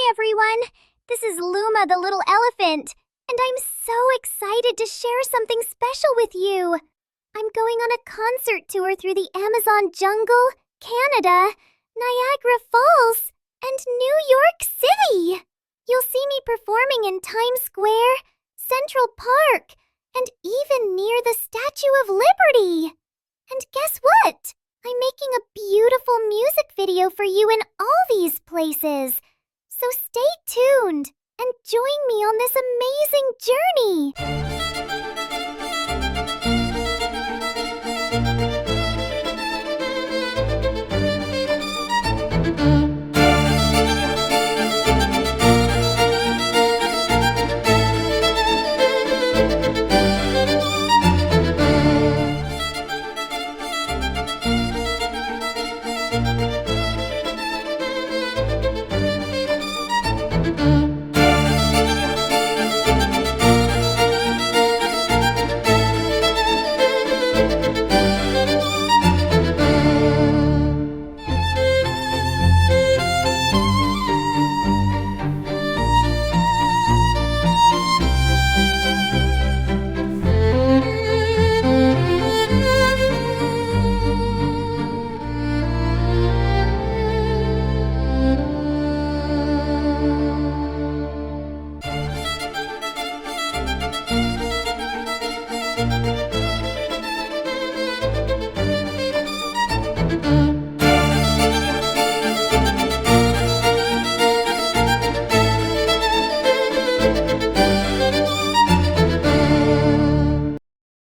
everyone! This is Luma the little elephant, and I'm so excited to share something special with you. I'm going on a concert tour through the Amazon jungle, Canada, Niagara Falls, and New York City. You'll see me performing in Times Square, Central Park, and even near the Statue of Liberty. And guess what? I'm making a beautiful music video for you in all these places. So stay tuned and join me on this amazing journey.